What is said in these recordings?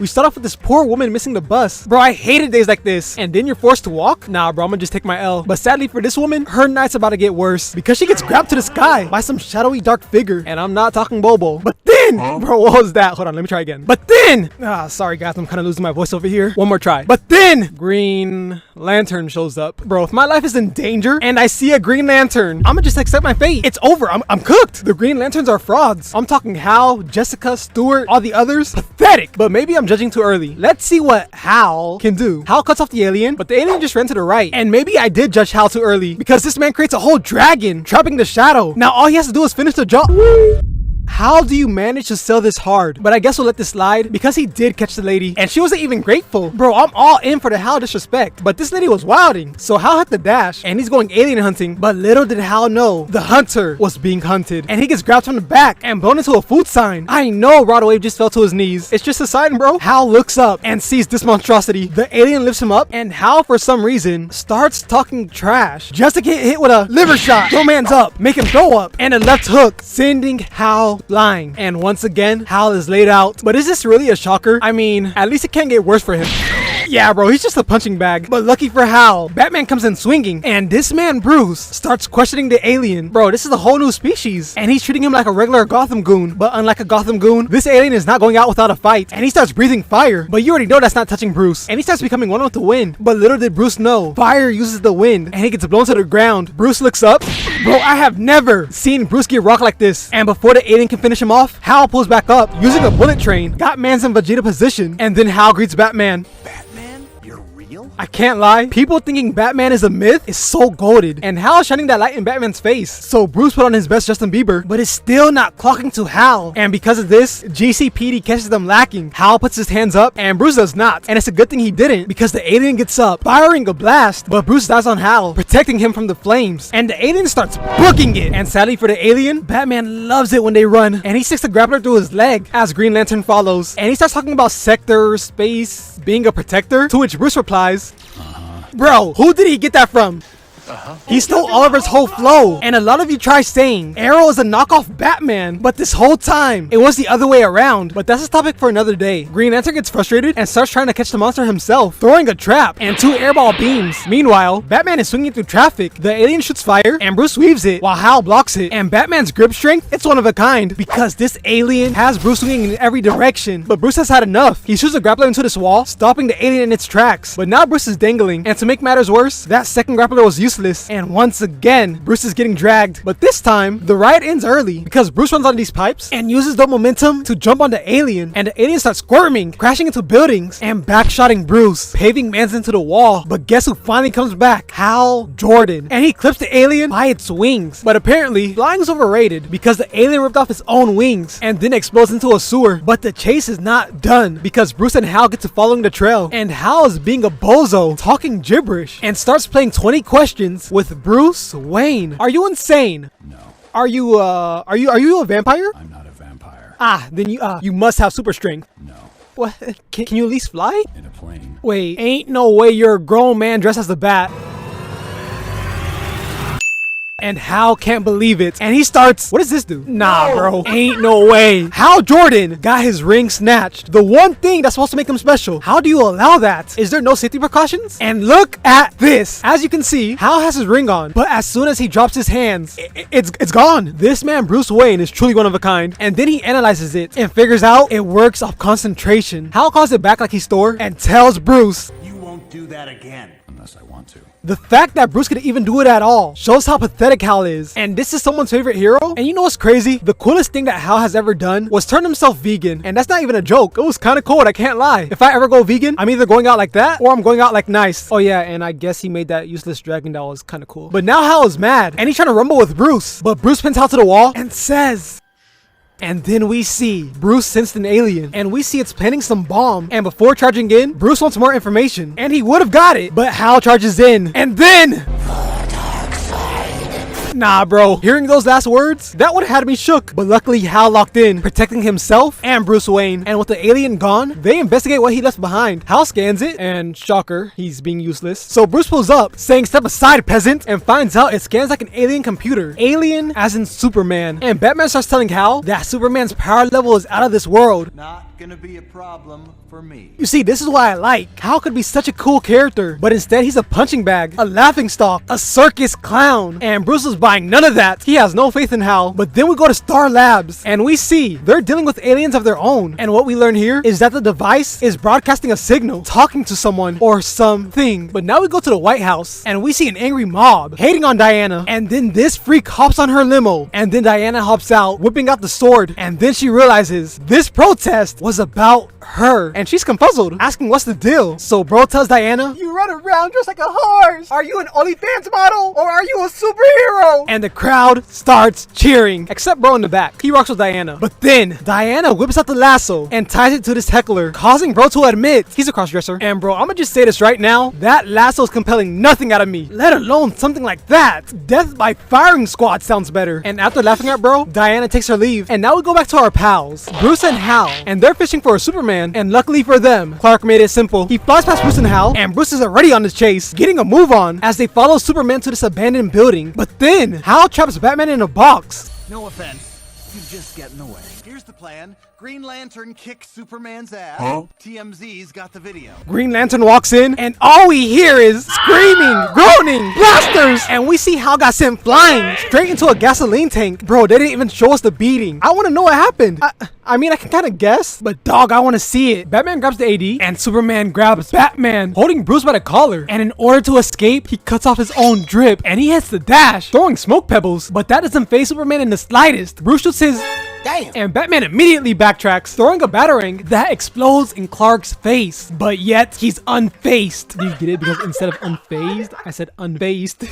We start off with this poor woman missing the bus. Bro, I hated days like this. And then you're forced to walk? Nah, bro, I'm gonna just take my L. But sadly for this woman, her night's about to get worse because she gets grabbed to the sky by some shadowy dark figure. And I'm not talking Bobo. But then, bro, what was that? Hold on, let me try again. But then, sorry guys, I'm kind of losing my voice over here. One more try. But then, Green Lantern shows up. Bro, if my life is in danger and I see a Green Lantern, I'm gonna just accept my fate. It's over. I'm cooked. The Green Lanterns are frauds. I'm talking Hal, Jessica, Stewart, all the others. Pathetic. But maybe I'm judging too early. Let's see what Hal can do. Hal cuts off the alien, but the alien just ran to the right. And maybe I did judge Hal too early because this man creates a whole dragon trapping the shadow. Now all he has to do is finish the job. How do you manage to sell this hard? But I guess we'll let this slide because he did catch the lady and she wasn't even grateful. Bro, I'm all in for the Hal disrespect, but this lady was wilding. So Hal hit the dash and he's going alien hunting, but little did Hal know the hunter was being hunted and he gets grabbed from the back and blown into a food sign. I know Rodawave just fell to his knees. It's just a sign, bro. Hal looks up and sees this monstrosity. The alien lifts him up and Hal, for some reason, starts talking trash just to get hit with a liver shot. Throw man's up, make him throw up, and a left hook, sending Hal flying. And once again, Hal is laid out. But is this really a shocker? I mean, at least it can't get worse for him. Yeah, bro, he's just a punching bag. But lucky for Hal, Batman comes in swinging, and this man, Bruce, starts questioning the alien. Bro, this is a whole new species, and he's treating him like a regular Gotham goon. But unlike a Gotham goon, this alien is not going out without a fight, and he starts breathing fire. But you already know that's not touching Bruce, and he starts becoming one with the wind. But little did Bruce know, fire uses the wind, and he gets blown to the ground. Bruce looks up. Bro, I have never seen Bruce get rocked like this. And before the alien can finish him off, Hal pulls back up, using a bullet train, got Man's in Vegeta position, and then Hal greets Batman. I can't lie, people thinking Batman is a myth is so goated, and Hal is shining that light in Batman's face. So Bruce put on his best Justin Bieber, but is still not clocking to Hal. And because of this, GCPD catches them lacking. Hal puts his hands up, and Bruce does not. And it's a good thing he didn't, because the alien gets up, firing a blast, but Bruce dies on Hal, protecting him from the flames. And the alien starts booking it. And sadly for the alien, Batman loves it when they run, and he sticks the grappler through his leg as Green Lantern follows. And he starts talking about sector, space, being a protector, to which Bruce replies, bro, who did he get that from? He stole Oliver's whole flow. And a lot of you try saying Arrow is a knockoff Batman, but this whole time it was the other way around. But that's a topic for another day. Green Lantern gets frustrated and starts trying to catch the monster himself, throwing a trap and 2 airball beams. Meanwhile, Batman is swinging through traffic. The alien shoots fire and Bruce weaves it while Hal blocks it. And Batman's grip strength, it's one of a kind because this alien has Bruce swinging in every direction. But Bruce has had enough. He shoots a grappler into this wall, stopping the alien in its tracks. But now Bruce is dangling, and to make matters worse, that second grappler was useless. And once again, Bruce is getting dragged. But this time, the ride ends early because Bruce runs on these pipes and uses the momentum to jump on the alien. And the alien starts squirming, crashing into buildings, and backshotting Bruce, paving Mans into the wall. But guess who finally comes back? Hal Jordan. And he clips the alien by its wings. But apparently, flying is overrated because the alien ripped off his own wings and then explodes into a sewer. But the chase is not done because Bruce and Hal get to following the trail. And Hal is being a bozo, talking gibberish, and starts playing 20 questions with Bruce Wayne. Are you insane? No. Are you a vampire? I'm not a vampire. Then you must have super strength. No. What? Can you at least fly? In a plane. Wait, ain't no way you're a grown man dressed as a bat. And Hal can't believe it. And he starts, what does this do? Nah, bro, ain't no way. Hal Jordan got his ring snatched. The one thing that's supposed to make him special. How do you allow that? Is there no safety precautions? And look at this. As you can see, Hal has his ring on, but as soon as he drops his hands, it's gone. This man, Bruce Wayne, is truly one of a kind. And then he analyzes it and figures out it works off concentration. Hal calls it back like he's Thor and tells Bruce, you won't do that again. Unless I want to. the fact that Bruce could even do it at all shows how pathetic Hal is. And this is someone's favorite hero. And you know what's crazy? The coolest thing that Hal has ever done was turn himself vegan. And that's not even a joke. It was kind of cool, I can't lie. If I ever go vegan, I'm either going out like that or I'm going out like nice. Oh yeah, and I guess he made that useless dragon that was kind of cool. But now Hal is mad and he's trying to rumble with Bruce. But Bruce pins Hal to the wall and says... And then we see Bruce sensed an alien, and we see it's planting some bomb. And before charging in, Bruce wants more information, and he would have got it, but Hal charges in, and then... Nah, bro. Hearing those last words, that would have had me shook. But luckily, Hal locked in, protecting himself and Bruce Wayne. And with the alien gone, they investigate what he left behind. Hal scans it, and shocker, he's being useless. So Bruce pulls up, saying, "Step aside, peasant," and finds out it scans like an alien computer. Alien as in Superman. And Batman starts telling Hal that Superman's power level is out of this world. Not gonna be a problem for me. You see, this is why I like. Hal could be such a cool character, but instead he's a punching bag, a laughingstock, a circus clown. And Bruce is buying none of that. He has no faith in Hal. But then we go to Star Labs, and we see they're dealing with aliens of their own. And what we learn here is that the device is broadcasting a signal, talking to someone or something. But now we go to the White House, and we see an angry mob hating on Diana. And then this freak hops on her limo, and then Diana hops out, whipping out the sword. And then she realizes this protest was about her, and she's confuzzled, asking what's the deal. So bro tells Diana, "You run around just like a horse. Are you an OnlyFans model or are you a superhero?" And the crowd starts cheering, except bro in the back. He rocks with Diana. But then Diana whips out the lasso and ties it to this heckler, causing bro to admit he's a crossdresser. And bro, I'ma just say this right now, that lasso is compelling nothing out of me, let alone something like that. Death by firing squad sounds better. And after laughing at bro, Diana takes her leave. And now we go back to our pals, Bruce and Hal, and they're fishing for a Superman. And luckily for them, Clark made it simple. He flies past Bruce and Hal, and Bruce is already on the chase, getting a move on as they follow Superman to this abandoned building. But then Hal traps Batman in a box. No offense, you just get in the way. Here's the plan. Green Lantern kicks Superman's ass. TMZ's got the video. Green Lantern walks in, and all we hear is screaming, groaning, blasters, and we see Hal got sent flying straight into a gasoline tank. Bro, they didn't even show us the beating. I want to know what happened. I mean, I can kind of guess, but dog, I want to see it. Batman grabs the AD, and Superman grabs Batman, holding Bruce by the collar. And in order to escape, he cuts off his own drip, and he hits the dash, throwing smoke pebbles. But that doesn't faze Superman in the slightest. Bruce shoots his... Damn. And Batman immediately backtracks, throwing a batarang that explodes in Clark's face. But yet, he's unfazed. Do you get it? Because instead of unfazed, I said unfazed.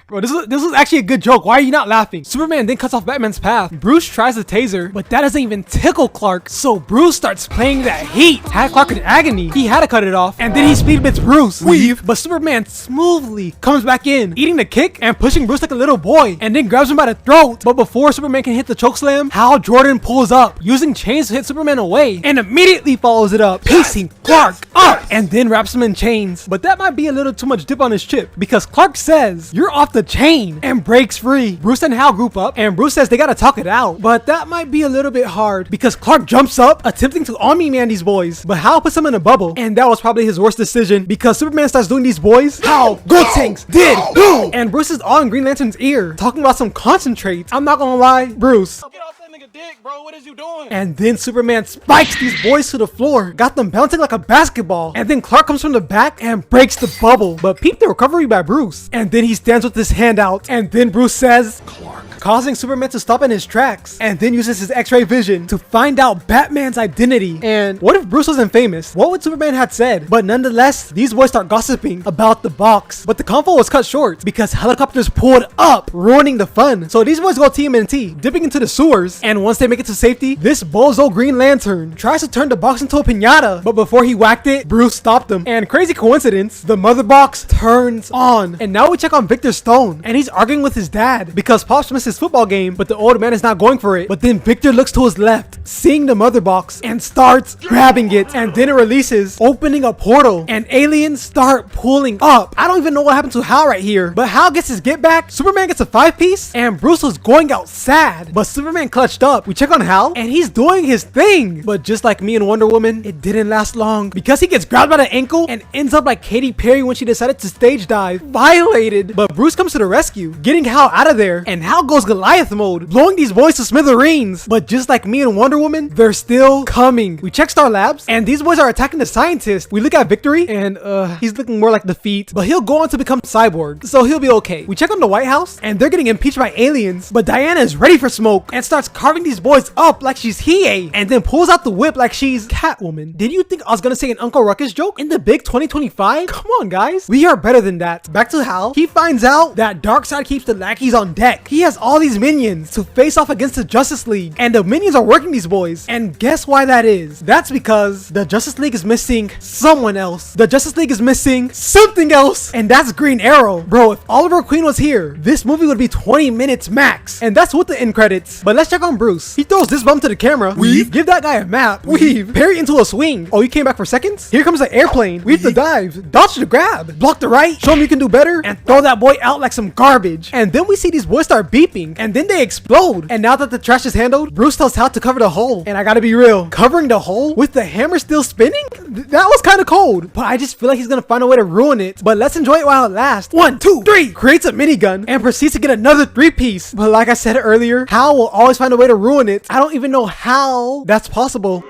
Bro, this was actually a good joke. Why are you not laughing? Superman then cuts off Batman's path. Bruce tries the taser, but that doesn't even tickle Clark. So Bruce starts playing that heat. Had Clark in agony. He had to cut it off. And then he speed bits Bruce. Weave. But Superman smoothly comes back in, eating the kick and pushing Bruce like a little boy. And then grabs him by the throat. But before Superman can hit the chokeslam, Hal Jordan pulls up, using chains to hit Superman away, and immediately follows it up, pacing Clark up, and then wraps him in chains. But that might be a little too much dip on his chip, because Clark says, "You're off the chain," and breaks free. Bruce and Hal group up, and Bruce says they gotta talk it out, but that might be a little bit hard, because Clark jumps up, attempting to Omni-Man these boys, but Hal puts him in a bubble, and that was probably his worst decision, because Superman starts doing these boys, "Hal, go tanks, did, boom!" And Bruce is all in Green Lantern's ear, talking about some concentrate. I'm not gonna lie, Bruce, get off that nigga dick, bro. What is you doing? and then Superman spikes these boys to the floor, got them bouncing like a basketball. And then Clark comes from the back and breaks the bubble. But peep the recovery by Bruce. And then he stands with his hand out. And then Bruce says, "Clark," causing Superman to stop in his tracks. And then uses his X-ray vision to find out Batman's identity. And what if Bruce wasn't famous? What would Superman have said? But nonetheless, these boys start gossiping about the box. But the convo was cut short because helicopters pulled up, ruining the fun. So these boys go TMNT, dipping into the sewers. And once they make it to safety, this bozo Green Lantern tries to turn the box into a piñata, but before he whacked it, Bruce stopped him. And crazy coincidence, the mother box turns on. And now we check on Victor Stone, and he's arguing with his dad because Pops missed his football game, but the old man is not going for it. But then Victor looks to his left, seeing the mother box, and starts grabbing it. And then it releases, opening a portal, and aliens start pulling up. I don't even know what happened to Hal right here, but Hal gets his get back, Superman gets a 5-piece, and Bruce was going out sad, but Superman clutched up. We check on Hal, and he's doing his thing. But just like me and Wonder Woman, it didn't last long because he gets grabbed by the ankle and ends up like Katy Perry when she decided to stage dive, violated. But Bruce comes to the rescue, getting Hal out of there, and Hal goes Goliath mode, blowing these boys to smithereens. But just like me and Wonder Woman, they're still coming. We check Star Labs, and these boys are attacking the scientist. We look at Victory, and he's looking more like Defeat, but he'll go on to become Cyborg, so he'll be okay. We check on the White House, and they're getting impeached by aliens, but Diana is ready for smoke and starts carving these boys up like she's Hiei, and then pulls out the whip like she's Catwoman. Did you think I was gonna say an Uncle Ruckus joke in the big 2025? Come on, guys. We are better than that. Back to Hal. He finds out that Darkseid keeps the lackeys on deck. He has all these minions to face off against the Justice League, and the minions are working these boys. And guess why that is? That's because the Justice League is missing someone else. The Justice League is missing something else, and that's Green Arrow. Bro, if Oliver Queen was here, this movie would be 20 minutes max, and that's with the end credits. But let's check on Bruce. He throws this bum to the camera. Weave. Give that guy a map. Weave. Parry into a swing. Oh, you came back for seconds? Here comes an airplane. Weave the dive. Dodge the grab. Block the right. Show him you can do better. And throw that boy out like some garbage. And then we see these boys start beeping. sleeping, and then they explode. And now that the trash is handled, Bruce tells Hal to cover the hole. And I gotta be real, covering the hole with the hammer still spinning? That was kind of cold, but I just feel like he's gonna find a way to ruin it. But let's enjoy it while it lasts. 1, 2, 3, creates a minigun and proceeds to get another 3-piece. But like I said earlier, Hal will always find a way to ruin it. I don't even know how that's possible.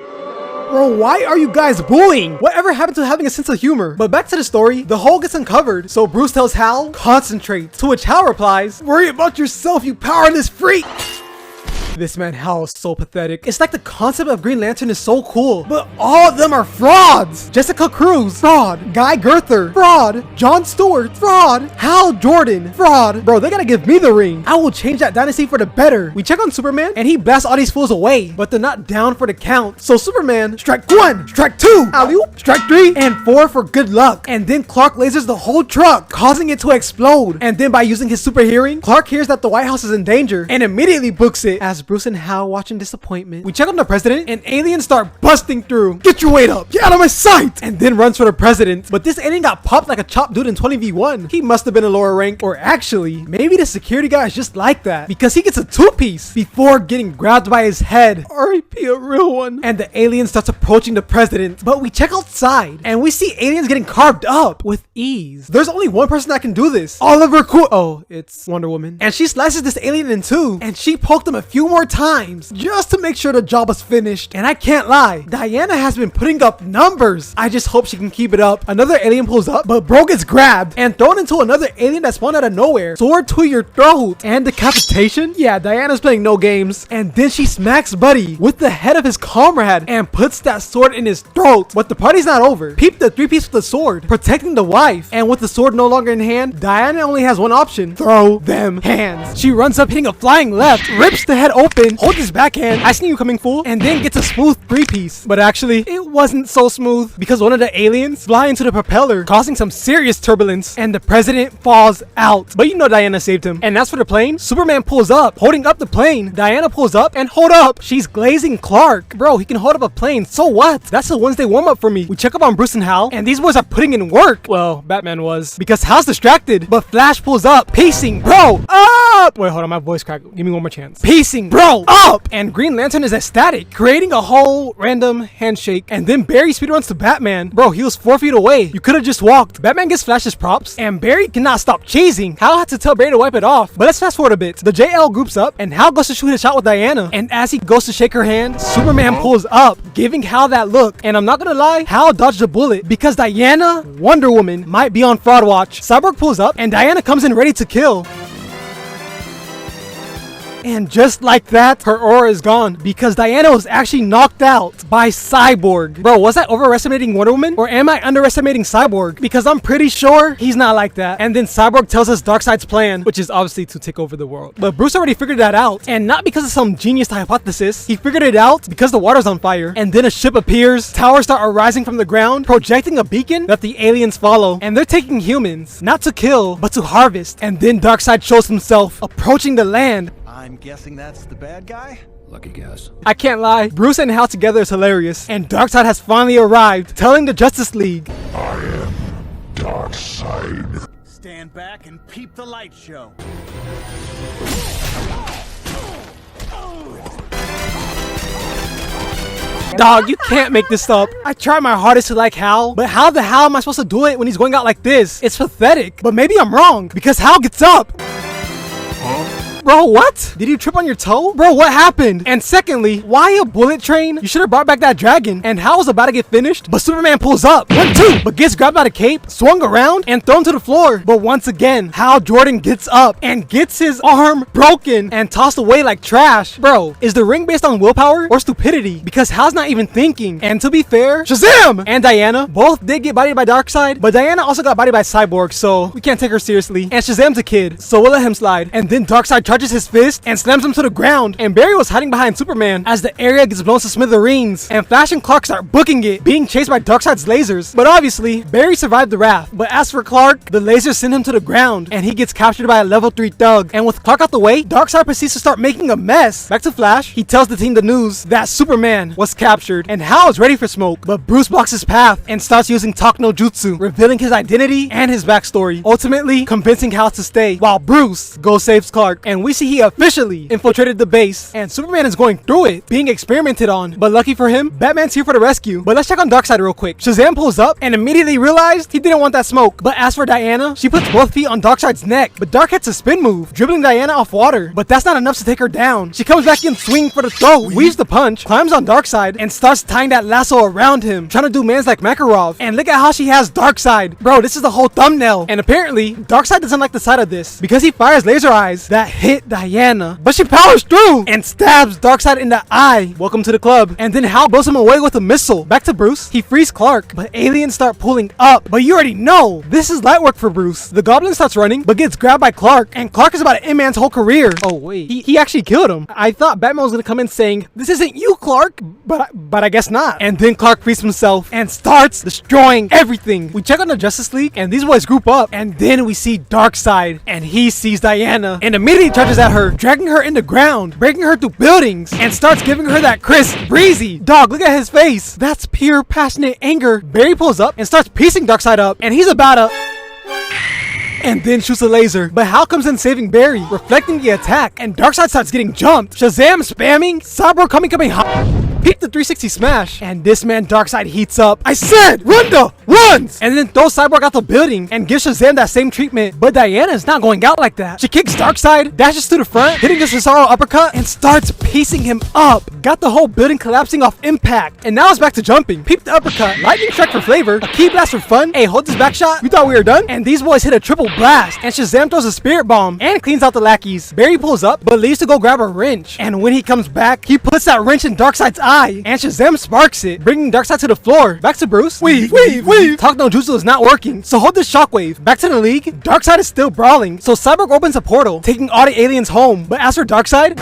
Bro, why are you guys bullying? Whatever happened to having a sense of humor? But back to the story, the hole gets uncovered. So Bruce tells Hal, concentrate. To which Hal replies, worry about yourself, you powerless freak. This man Hal is so pathetic. It's like the concept of Green Lantern is so cool, but all of them are frauds. Jessica Cruz, fraud. Guy Gerther, fraud. John Stewart, fraud. Hal Jordan, fraud. Bro, they gotta give me the ring. I will change that dynasty for the better. We check on Superman and he blasts all these fools away, but they're not down for the count. So Superman, strike 1, strike 2, alley-oop, strike 3, and 4 for good luck. And then Clark lasers the whole truck, causing it to explode. And then by using his super hearing, Clark hears that the White House is in danger and immediately books it as Bruce and Hal watch in disappointment. We check on the president and aliens start busting through. Get your weight up, get out of my sight, and then runs for the president. But this alien got popped like a chopped dude in 20v1. He must have been a lower rank, or actually maybe the security guy is just like that because he gets a 2-piece before getting grabbed by his head. R.I.P. a real one. And the alien starts approaching the president, but we check outside and we see aliens getting carved up with ease. There's only one person that can do this, Oliver Oh, it's Wonder Woman, and she slices this alien in two and she poked him a few more times just to make sure the job was finished. And I can't lie, Diana has been putting up numbers. I just hope she can keep it up. Another alien pulls up, but bro gets grabbed and thrown into another alien that spawned out of nowhere. Sword to your throat and decapitation. Yeah, Diana's playing no games. And then she smacks Buddy with the head of his comrade and puts that sword in his throat. But the party's not over. Peep the 3-piece with the sword, protecting the wife. And with the sword no longer in hand, Diana only has one option: throw them hands. She runs up hitting a flying left, rips the head open, holds his backhand, I seen you coming, fool, and then gets a smooth 3-piece. But actually, it wasn't so smooth because one of the aliens fly into the propeller, causing some serious turbulence, and the president falls out. But you know Diana saved him. And as for the plane, Superman pulls up, holding up the plane. Diana pulls up, and hold up, she's glazing Clark. Bro, he can hold up a plane, so what? That's a Wednesday warm-up for me. We check up on Bruce and Hal, and these boys are putting in work. Well, Batman was, because Hal's distracted, but Flash pulls up, pacing, bro, up! Wait, hold on, my voice cracked. Give me one more chance. Pacing, bro, up! And Green Lantern is ecstatic, creating a whole random handshake. And then Barry speedruns to Batman. Bro, he was 4 feet away. You could have just walked. Batman gets Flash's props, and Barry cannot stop chasing. Hal had to tell Barry to wipe it off. But let's fast forward a bit. The JL groups up, and Hal goes to shoot his shot with Diana. And as he goes to shake her hand, Superman pulls up, giving Hal that look. And I'm not gonna lie, Hal dodged a bullet because Diana, Wonder Woman, might be on fraud watch. Cyborg pulls up, and Diana comes in ready to kill. And just like that, her aura is gone because Diana was actually knocked out by Cyborg. Bro, was I overestimating Wonder Woman or am I underestimating Cyborg? Because I'm pretty sure he's not like that. And then Cyborg tells us Darkseid's plan, which is obviously to take over the world. But Bruce already figured that out, and not because of some genius hypothesis. He figured it out because the water's on fire. And then a ship appears, towers start arising from the ground, projecting a beacon that the aliens follow. And they're taking humans, not to kill, but to harvest. And then Darkseid shows himself, approaching the land. I'm guessing that's the bad guy? Lucky guess. I can't lie, Bruce and Hal together is hilarious, and Darkseid has finally arrived, telling the Justice League, I am Darkseid. Stand back and peep the light show. dog, you can't make this up. I tried my hardest to like Hal, but how the hell am I supposed to do it when he's going out like this? It's pathetic, but maybe I'm wrong, because Hal gets up. Bro, what? Did you trip on your toe? Bro, what happened? And secondly, why a bullet train? You should have brought back that dragon. And Hal was about to get finished, but Superman pulls up. 1, 2, but gets grabbed by the cape, swung around, and thrown to the floor. But once again, Hal Jordan gets up and gets his arm broken and tossed away like trash. Bro, is the ring based on willpower or stupidity? Because Hal's not even thinking. And to be fair, Shazam! And Diana both did get bodied by Darkseid, but Diana also got bodied by Cyborg, so we can't take her seriously. And Shazam's a kid, so we'll let him slide. And then Darkseid charges his fist and slams him to the ground, and Barry was hiding behind Superman as the area gets blown to smithereens, and Flash and Clark start booking it, being chased by Darkseid's lasers. But obviously, Barry survived the wrath. But as for Clark, the lasers send him to the ground, and he gets captured by a level 3 thug. And with Clark out the way, Darkseid proceeds to start making a mess. Back to Flash, he tells the team the news that Superman was captured, and Hal is ready for smoke, but Bruce blocks his path and starts using Talk no Jutsu, revealing his identity and his backstory, ultimately convincing Hal to stay, while Bruce goes saves Clark. And we see he officially infiltrated the base, and Superman is going through it, being experimented on. But lucky for him, Batman's here for the rescue. But let's check on Darkseid real quick. Shazam pulls up and immediately realized he didn't want that smoke. But as for Diana, she puts both feet on Darkseid's neck, but Dark hits a spin move, dribbling Diana off water. But that's not enough to take her down. She comes back in swinging for the throw, weaves the punch, climbs on Darkseid, and starts tying that lasso around him, trying to do mans like Makarov. And look at how she has Darkseid. Bro, this is the whole thumbnail. And apparently, Darkseid doesn't like the sight of this because he fires laser eyes that hit Diana. But she powers through and stabs Darkseid in the eye. Welcome to the club. And then Hal blows him away with a missile. Back to Bruce. He frees Clark, but aliens start pulling up. But you already know, this is light work for Bruce. The Goblin starts running, but gets grabbed by Clark. And Clark is about to end man's whole career. Oh wait, he actually killed him. I thought Batman was gonna come in saying, "This isn't you, Clark," but I guess not. And then Clark frees himself and starts destroying everything. We check on the Justice League, and these boys group up. And then we see Darkseid, and he sees Diana, and immediately charges at her, dragging her in the ground, breaking her through buildings, and starts giving her that crisp, breezy. Dog, look at his face. That's pure passionate anger. Barry pulls up and starts piecing Darkseid up, and he's about to... and then shoots a laser. But Hal comes in saving Barry, reflecting the attack, and Darkseid starts getting jumped. Shazam spamming, Cyborg coming hot. Peek the 360 smash, and this man Darkseid heats up. I said, Runda runs! And then throws Cyborg out the building and gives Shazam that same treatment. But Diana's not going out like that. She kicks Darkseid, dashes to the front, hitting the Cesaro uppercut, and starts piecing him up. Got the whole building collapsing off impact. And now it's back to jumping. Peep the uppercut, lightning strike for flavor, a key blast for fun. Hey, hold this back shot. We thought we were done? And these boys hit a triple blast, and Shazam throws a spirit bomb and cleans out the lackeys. Barry pulls up, but leaves to go grab a wrench. And when he comes back, he puts that wrench in Darkseid's eye, and Shazam sparks it, bringing Darkseid to the floor. Back to Bruce. Weave. Talk no jutsu is not working, so hold this shockwave. Back to the league. Darkseid is still brawling, so Cyborg opens a portal, taking all the aliens home. But as for Darkseid,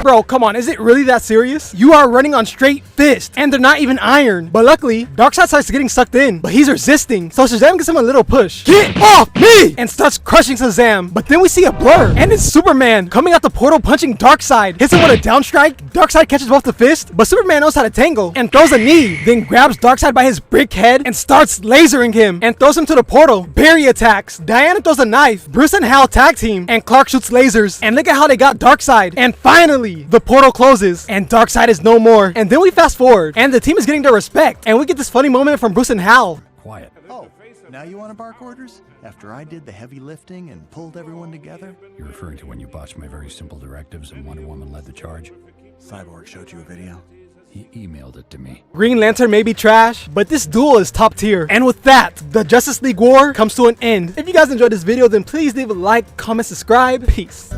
bro, come on, is it really that serious? You are running on straight fist, and they're not even iron. But luckily, Darkseid starts getting sucked in, but he's resisting. So Shazam gives him a little push. Get off me! And starts crushing Shazam. But then we see a blur, and it's Superman coming out the portal punching Darkseid. Hits him with a down strike. Darkseid catches both the fist, but Superman knows how to tangle and throws a knee. Then grabs Darkseid by his brick head and starts lasering him and throws him to the portal. Barry attacks. Diana throws a knife. Bruce and Hal tag team, and Clark shoots lasers. And look at how they got Darkseid. And finally, the portal closes and Darkseid is no more. And then we fast forward and the team is getting their respect, and we get this funny moment from Bruce and Hal. Quiet. Oh, now you want to bark orders? After I did the heavy lifting and pulled everyone together? You're referring to when you botched my very simple directives and Wonder Woman led the charge? Cyborg showed you a video. He emailed it to me. Green Lantern may be trash, but this duel is top tier. And with that, the Justice League war comes to an end. If you guys enjoyed this video, then please leave a like, comment, subscribe. Peace.